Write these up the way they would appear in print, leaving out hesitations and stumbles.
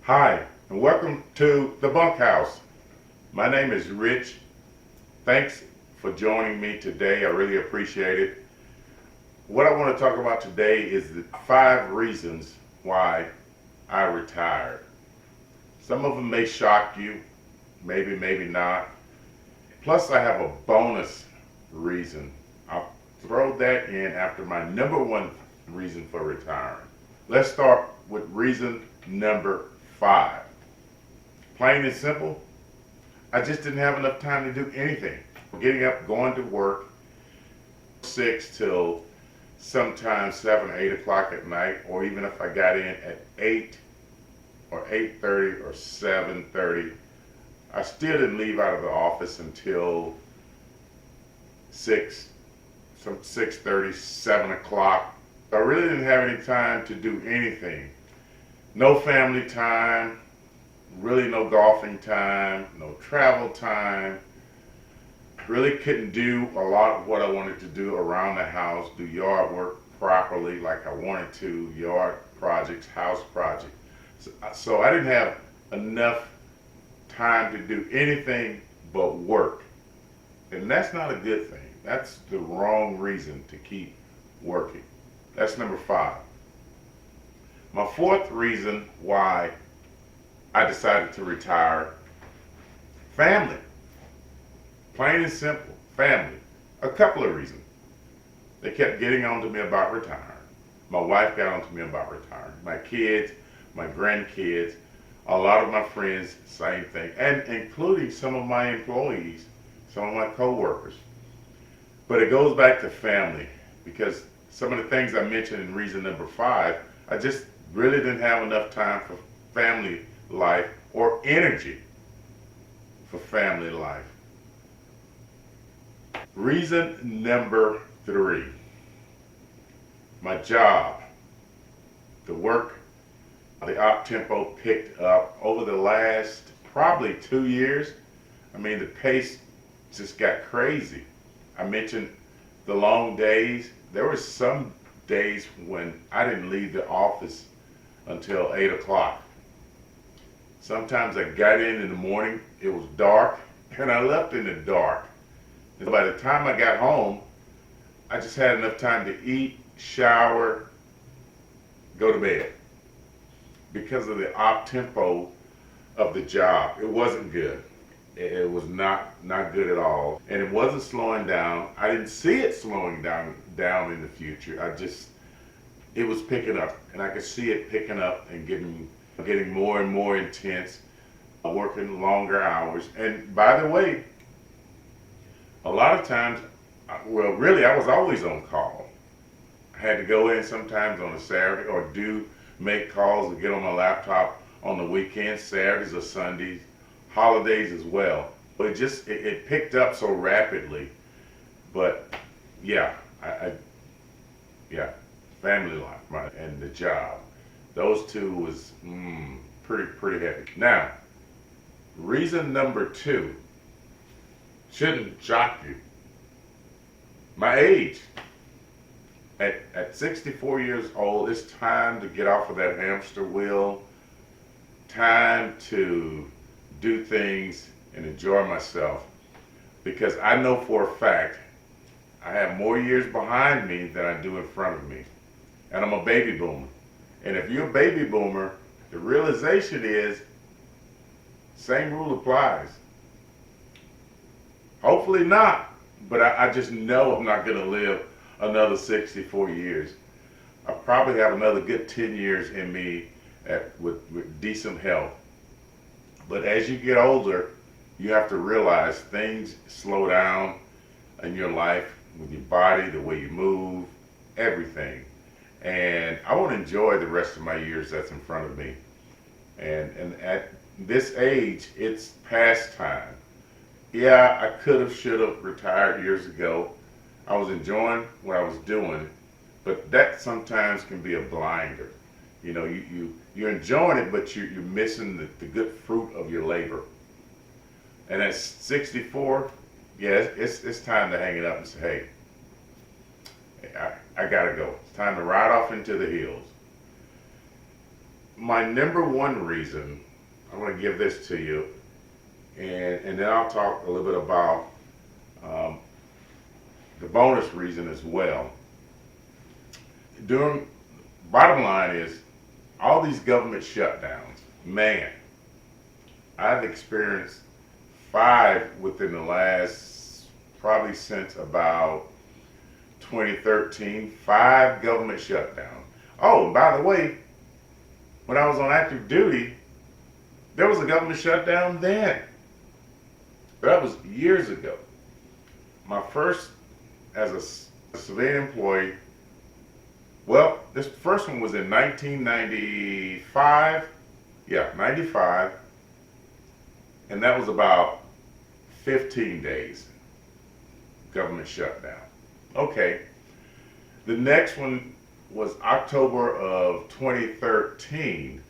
Hi, and welcome to the Bunk House. My name is Rich. Thanks for joining me today. I really appreciate it. What I want to talk about today is the 5 reasons why I retired. Some of them may shock you, maybe not. Plus, I have a bonus reason. I'll throw that in after my number one reason for retiring. Let's start with reason number 5. Plain and simple, I just didn't have enough time to do anything. Getting up, going to work, 6 till sometimes 7 or 8 o'clock at night, or even if I got in at 8 or 8:30 or 7:30, I still didn't leave out of the office until 6:30, 7 o'clock. I really didn't have any time to do anything. No family time, really no golfing time, no travel time. Really couldn't do a lot of what I wanted to do around the house, do yard work properly like I wanted to, yard projects, house projects. So I didn't have enough time to do anything but work. And that's not a good thing. That's the wrong reason to keep working. That's number 5. My 4th reason why I decided to retire, family. Plain and simple, family. A couple of reasons. They kept getting on to me about retiring. My wife got on to me about retiring. My kids, my grandkids, a lot of my friends, same thing. And including some of my employees, some of my co-workers. But it goes back to family, because some of the things I mentioned in reason number 5, I just really didn't have enough time for family life or energy for family life. Reason number 3, my job. The work, the op tempo picked up over the last probably 2 years. I mean, the pace just got crazy. I mentioned the long days. There were some days when I didn't leave the office until 8 o'clock. Sometimes I got in the morning, it was dark, and I left in the dark. And by the time I got home, I just had enough time to eat, shower, go to bed. Because of the op tempo of the job, it wasn't good. It was not good at all, and it wasn't slowing down. I didn't see it slowing down in the future. It was picking up, and I could see it picking up and getting more and more intense, working longer hours. And by the way, a lot of times, well, really, I was always on call. I had to go in sometimes on a Saturday or make calls or get on my laptop on the weekends, Saturdays or Sundays, holidays as well. But it picked up so rapidly. But yeah, family life, right, and the job. Those two was pretty heavy. Now, reason number 2 shouldn't shock you. My age. At 64 years old, it's time to get off of that hamster wheel. Time to do things and enjoy myself. Because I know for a fact I have more years behind me than I do in front of me. And I'm a baby boomer. And if you're a baby boomer, the realization is, same rule applies. Hopefully not, but I just know I'm not going to live another 64 years. I probably have another good 10 years in me with decent health. But as you get older, you have to realize things slow down in your life, with your body, the way you move, everything. And I want to enjoy the rest of my years that's in front of me. And at this age, it's past time. Yeah, I could have, should have retired years ago. I was enjoying what I was doing, but that sometimes can be a blinder. You know, you're enjoying it, but you're missing the good fruit of your labor. And at 64, yeah, it's time to hang it up and say, hey, I gotta go. It's time to ride off into the hills. My number one reason, I'm going to give this to you, and then I'll talk a little bit about um, the bonus reason as well. During, bottom line is, all these government shutdowns, man, I've experienced five within the last, probably since about 2013, five government shutdowns. Oh, and by the way, when I was on active duty, there was a government shutdown then. That was years ago. My first, as a civilian employee, well, this first one was in 1995. Yeah, 95. And that was about 15 days government shutdown. Okay. The next one was October of 2013.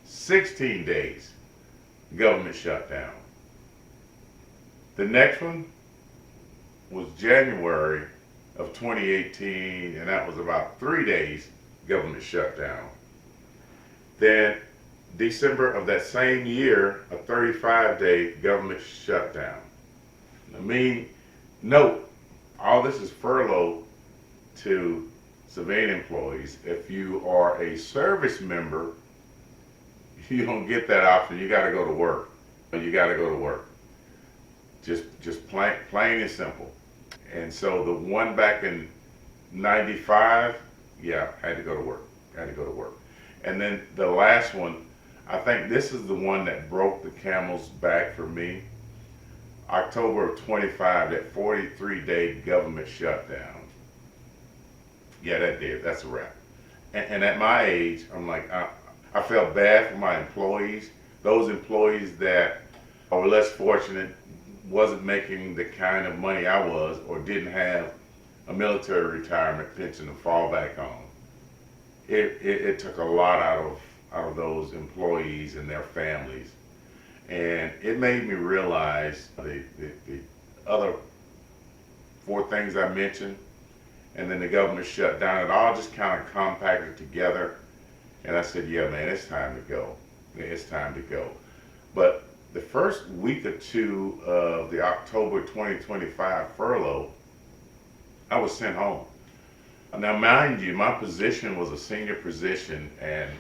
16 days government shutdown. The next one was January of 2018, and that was about 3 days government shutdown. Then December of that same year, a 35-day government shutdown. I mean, note, all this is furlough to civilian employees. If you are a service member, you don't get that option. You got to go to work. You got to go to work. Just plain and simple. And so the one back in 95, yeah, had to go to work. Had to go to work. And then the last one, I think this is the one that broke the camel's back for me. October of 25, that 43-day government shutdown. Yeah, that did. That's a wrap. And at my age, I'm like, I felt bad for my employees. Those employees that were less fortunate, wasn't making the kind of money I was, or didn't have a military retirement pension to fall back on. It took a lot out of those employees and their families. And it made me realize the other four things I mentioned, and then the government shutdown, it all just kind of compacted together. And I said, yeah, man, it's time to go. It's time to go. But the first week or two of the October 2025 furlough, I was sent home. Now, mind you, my position was a senior position, and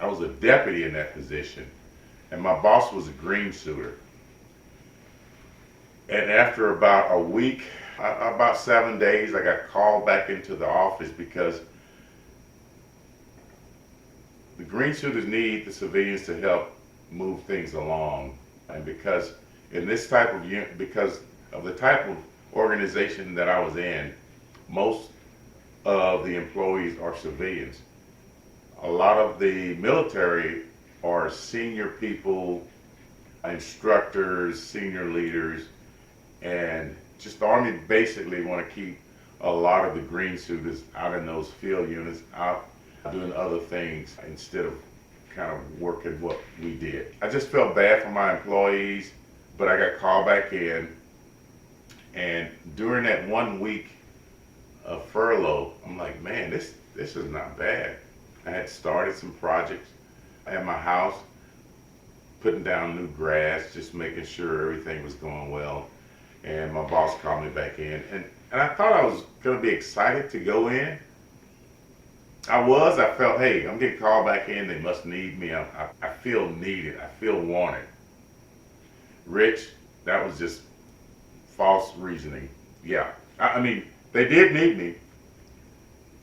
I was a deputy in that position, and my boss was a green suitor. And after about a week, about 7 days, I got called back into the office because the green suiters need the civilians to help move things along. And because in this type of because of the type of organization that I was in, most of the employees are civilians. A lot of the military are senior people, instructors, senior leaders, and just the Army basically want to keep a lot of the green suiters out in those field units, out doing other things instead of kind of working what we did. I just felt bad for my employees, but I got called back in, and during that 1 week of furlough, I'm like, man, this is not bad. I had started some projects at my house, putting down new grass, just making sure everything was going well. And my boss called me back in, and I thought I was going to be excited to go in. I felt, hey, I'm getting called back in, they must need me. I feel needed, I feel wanted. Rich, that was just false reasoning. Yeah, I mean, they did need me,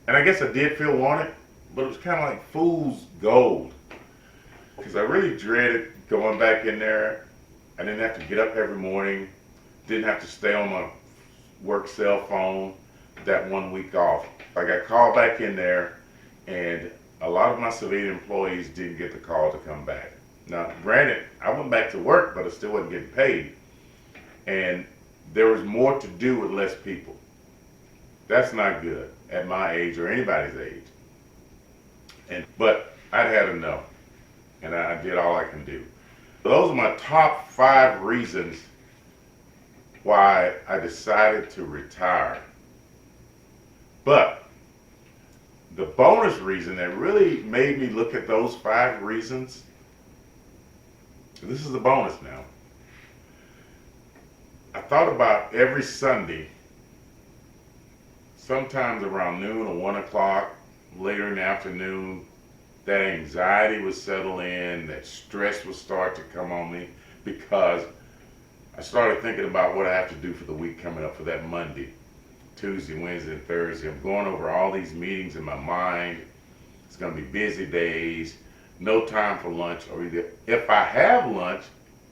and I guess I did feel wanted, but it was kind of like fool's gold, because I really dreaded going back in there. I didn't have to get up every morning, didn't have to stay on my work cell phone that 1 week off. I got called back in there, and a lot of my civilian employees didn't get the call to come back. Now, granted, I went back to work, but I still wasn't getting paid. And there was more to do with less people. That's not good at my age or anybody's age. But I'd had enough, and I did all I can do. Those are my top 5 reasons why I decided to retire. But The bonus reason that really made me look at those 5 reasons, this is the bonus now. I thought about every Sunday, sometimes around noon or 1 o'clock, later in the afternoon, that anxiety would settle in, that stress would start to come on me because I started thinking about what I have to do for the week coming up for that Monday, Tuesday, Wednesday, and Thursday. I'm going over all these meetings in my mind. It's going to be busy days, no time for lunch, or either if I have lunch,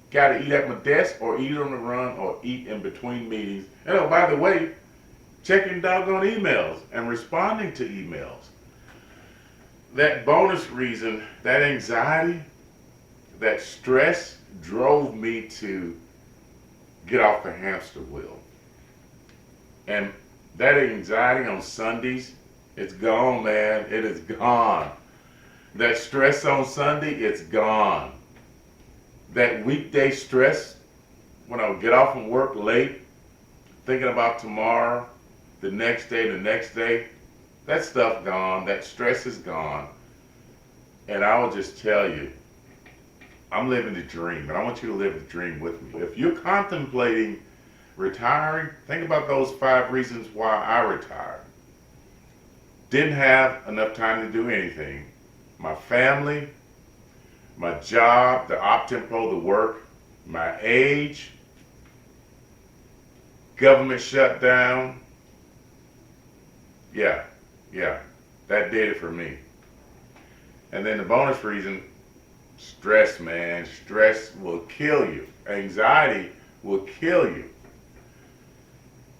got to eat at my desk or eat on the run or eat in between meetings. And oh, by the way, checking doggone emails and responding to emails. That bonus reason, that anxiety, that stress drove me to get off the hamster wheel. And that anxiety on Sundays, it's gone, man. It is gone. That stress on Sunday, it's gone. That weekday stress, when I would get off from work late, thinking about tomorrow, the next day, that stuff gone. That stress is gone. And I will just tell you, I'm living the dream, and I want you to live the dream with me. If you're contemplating retiring, think about those 5 reasons why I retired. Didn't have enough time to do anything. My family, my job, the op-tempo, the work, my age, government shutdown. Yeah, that did it for me. And then the bonus reason, stress, man. Stress will kill you. Anxiety will kill you.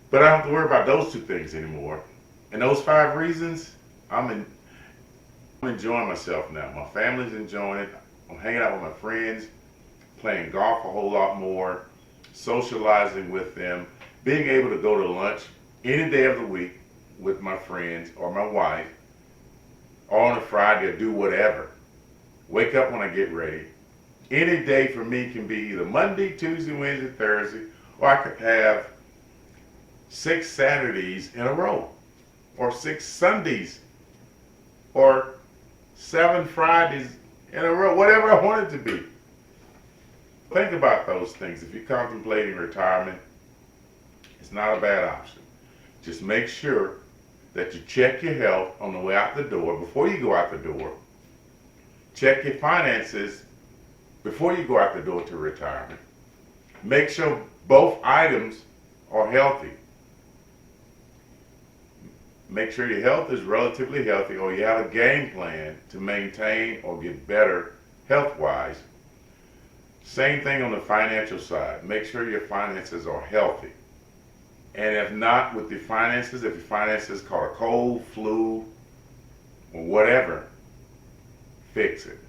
But I don't have to worry about those 2 things anymore. And those 5 reasons, I'm enjoying myself now. My family's enjoying it. I'm hanging out with my friends, playing golf a whole lot more, socializing with them, being able to go to lunch any day of the week with my friends or my wife, or on a Friday or do whatever. Wake up when I get ready. Any day for me can be either Monday, Tuesday, Wednesday, Thursday, or I could have 6 Saturdays in a row, or 6 Sundays, or 7 Fridays in a row, whatever I want it to be. Think about those things. If you're contemplating retirement, it's not a bad option. Just make sure that you check your health on the way out the door, before you go out the door. Check your finances before you go out the door to retirement. Make sure both items are healthy. Make sure your health is relatively healthy, or you have a game plan to maintain or get better health-wise. Same thing on the financial side. Make sure your finances are healthy. And if not with the finances, if your finances caught a cold, flu, or whatever, fix it.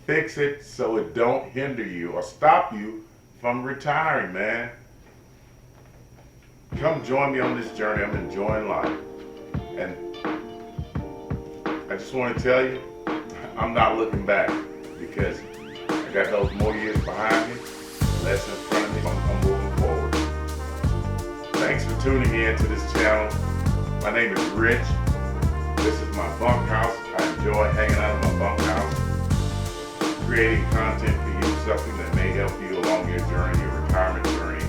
Fix it so it don't hinder you or stop you from retiring, man. Come join me on this journey. I'm enjoying life. And I just want to tell you, I'm not looking back, because I got those more years behind me, less in front of me. I'm moving forward. Thanks for tuning in to this channel. My name is Rich. This is my bunk house. I enjoy hanging out in my bunk house, creating content for you, something that may help you along your journey, your retirement journey,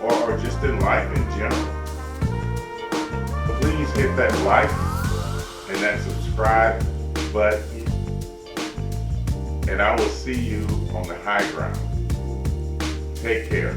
or just in life in general. Please hit that like and that subscribe button, and I will see you on the high ground. Take care.